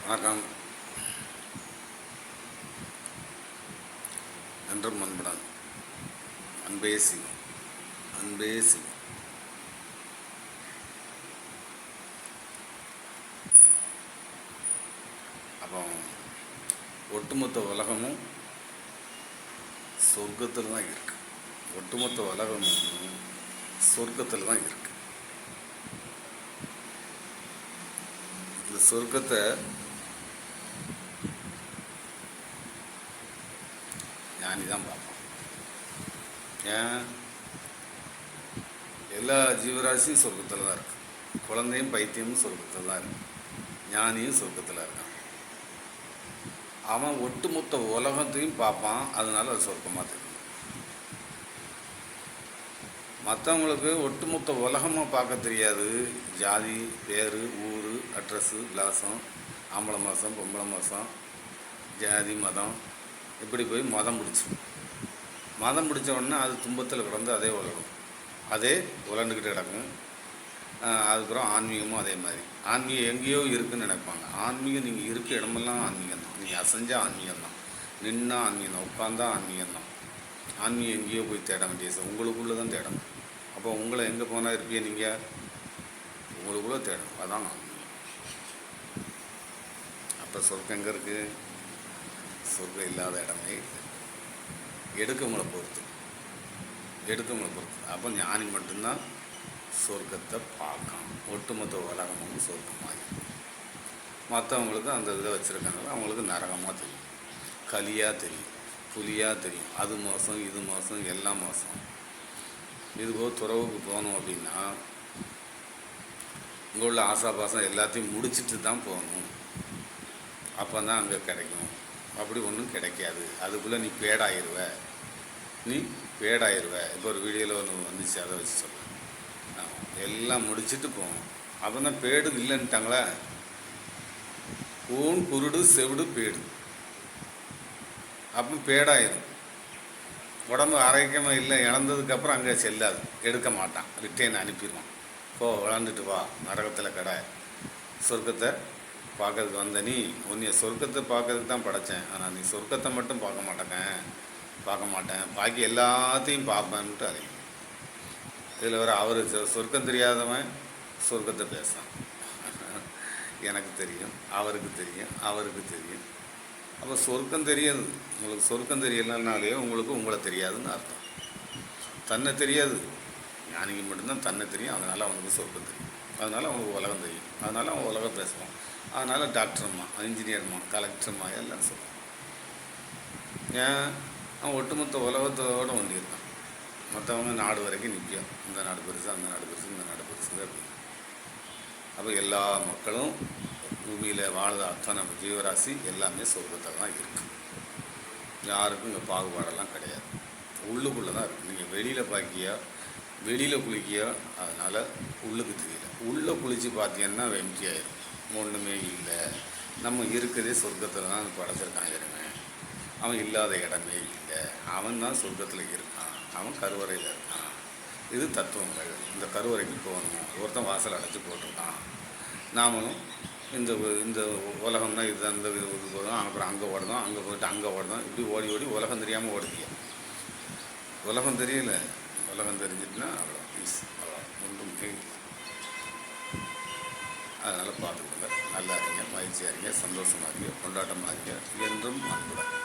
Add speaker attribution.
Speaker 1: வணக்கம். என்றும் அன்புடன் அன்பேசி அன்பேசி. அப்போ ஒட்டுமொத்த உலகமும் சொர்க்கத்தில் தான் இருக்கு. ஒட்டுமொத்த உலகமும் சொர்க்கத்தில் தான் இருக்கு. இந்த சொர்க்கத்தை ஞானி தான் பார்ப்பான். ஏன்? எல்லா ஜீவராசியும் சொர்க்கத்தில் தான் இருக்கு. குழந்தையும் பைத்தியமும் சொர்க்கத்தில் தான் இருக்கு. ஞானியும் சொர்க்கத்தில் இருக்கான். அவன் ஒட்டுமொத்த உலகத்தையும் பார்ப்பான். அதனால அது சொர்க்கமாக தெரியும். மற்றவங்களுக்கு ஒட்டுமொத்த உலகமாக பார்க்க தெரியாது. ஜாதி, பேர், ஊர், அட்ரஸு, விலாசம், ஆம்பளை மாதம், பொம்பளை மாதம், ஜாதி, மதம், இப்படி போய் மதம் பிடிச்சிடும். மதம் பிடிச்ச உடனே அது துன்பத்தில் கிடந்து அதே உலகம் அதே உலண்டுக்கிட்டு கிடக்கும். அதுக்கப்புறம் ஆன்மீகமும் அதே மாதிரி. ஆன்மீகம் எங்கேயோ இருக்குதுன்னு நினைப்பாங்க. ஆன்மீகம் நீங்கள் இருக்க இடமெல்லாம் ஆன்மீகம் தான். நீங்கள் அசைஞ்சால் ஆன்மீகம் தான், நின்னா ஆன்மீகம் தான், உட்காந்தா ஆன்மீகம் தான். ஆன்மீகம் எங்கேயோ போய் தேட வேண்டிய உங்களுக்குள்ளே தான் தேடணும். அப்போ உங்களை எங்கே போனால் இருப்பீங்க? நீங்கள் உங்களுக்குள்ளே தேடணும். அதான் ஆன்மீகம். அப்போ சொர்க்கம் எங்கே இருக்குது? சொர்க்கம் இல்லாத இடமே இல்லை. எடுக்கவங்களை பொறுத்து. அப்போ ஞானி மட்டும்தான் சொர்க்கத்தை பார்க்கணும். ஒட்டுமொத்த உலகமும் சொர்க்கமாக இருக்கும். மற்றவங்களுக்கு அந்த இதை வச்சுருக்காங்க. அவங்களுக்கு நரகமாக தெரியும், களியாக தெரியும், புலியாக தெரியும். அது மோசம், இது மோசம், எல்லாம் மோசம். இதுபோக துறவுக்கு போகணும் அப்படின்னா இங்கே உள்ள ஆசாபாசம் எல்லாத்தையும் முடிச்சுட்டு தான் போகணும். அப்போ தான் அங்கே கிடைக்கும். அப்படி ஒன்றும் கிடைக்காது. அதுக்குள்ளே நீ பேடாயிருவ. இப்போ ஒரு வீடியோவில் ஒன்று வந்துச்சு, அதை வச்சு சொல்ல. எல்லாம் முடிச்சுட்டு போகணும். அப்போ தான் பேடு இல்லைன்ட்டாங்களே. ஊன், குருடு, செவிடு, பேடு. அப்போ பேடாயிரும். உடம்பு ஆரோக்கியமாக இல்லை, இழந்ததுக்கப்புறம் அங்கே செல்லாது, எடுக்க மாட்டான், ரிட்டர்ன் அனுப்பிடுவான். போ, விளாண்டுட்டு வா, நரகத்தில் கடை. சொர்க்கத்தை பார்க்கறதுக்கு வந்த நீ உன்னைய சொர்க்கத்தை பார்க்கறதுக்கு தான் படைத்தேன். ஆனால் நீ சொர்க்கத்தை மட்டும் பார்க்க மாட்டேன், பாக்கி எல்லாத்தையும் பார்ப்பேன்ட்டு அழைக்கும். இதில் வர அவர் சொர்க்கம் தெரியாதவன் சொர்க்கத்தை பேசுகிறான். எனக்கு தெரியும், அவருக்கு தெரியும். அப்போ சொர்க்கம் தெரியாது. உங்களுக்கு சொர்க்கம் தெரியலனாலே உங்களை தெரியாதுன்னு அர்த்தம். தன்னை தெரியாது. ஞானிக்கு மட்டும்தான் தன்னை தெரியும். அதனால் அவனுக்கு சொர்க்கம் தெரியும். அதனால் அவனுக்கு உலகம் தெரியும். அதனால் அவன் உலகம் பேசுவான். அதனால் டாக்டர்மா, இன்ஜினியர்மா, கலெக்டர்மா எல்லாம் சொல்லுவான். ஏன்? அவன் ஒட்டுமொத்த உலகத்தோடு ஒன்றி இருக்கான். மற்றவங்க நாடு வரைக்கும் நிற்கும். இந்த நாடு பெருசு, அந்த நாடு பெருசு, இந்த நாடு பெருசு அப்படின்னு. அப்போ எல்லா மக்களும் பூமியில் வாழ்ந்த அத்தனை ஜீவராசி எல்லாமே சொர்க்கத்தில் தான் இருக்குது. யாருக்கும் இங்கே பாகுபாடெல்லாம் கிடையாது. உள்ளுக்குள்ளே தான் இருக்குது. நீங்கள் வெளியில் பார்க்கியா, வெளியில் குளிக்கியா, அதனால் உள்ளுக்கு தெரியல. உள்ளே குளித்து பார்த்தீங்கன்னா எம்டி ஆயிடும். ஒன்றுமே இல்லை. நம்ம இருக்கிறதே சொர்க்கத்தில் தான் படைச்சிருக்கான் இறைவன். அவன் இல்லாத இடமே இல்லை. அவன் தான் சொர்க்கத்தில் இருக்கான். அவன் கருவறையில் இருக்கான். இது தத்துவங்கள். இந்த கருவறைக்கு போகணும். ஒருத்தன் வாசல் அடைச்சி போட்டிருக்கான். நாமளும் இந்த உலகம்னா இது அந்த இது போதும், அப்புறம் அங்கே ஓடுதோம், அங்கே போய்ட்டு அங்கே ஓடுதோம். இப்படி ஓடி உலகம் தெரியாமல் ஓடுதிய. உலகம் தெரியல. உலகம் தெரிஞ்சிட்டுனா அவ்வளோ பீஸ், அவ்வளோ ஒன்றும் இல்லை. அதனால் பார்த்துக்கோங்க. நல்லா இருங்க, மகிழ்ச்சியாக இருங்க, சந்தோஷமாக இருங்க, கொண்டாட்டமாக இருங்க. என்றும் அன்புடன்.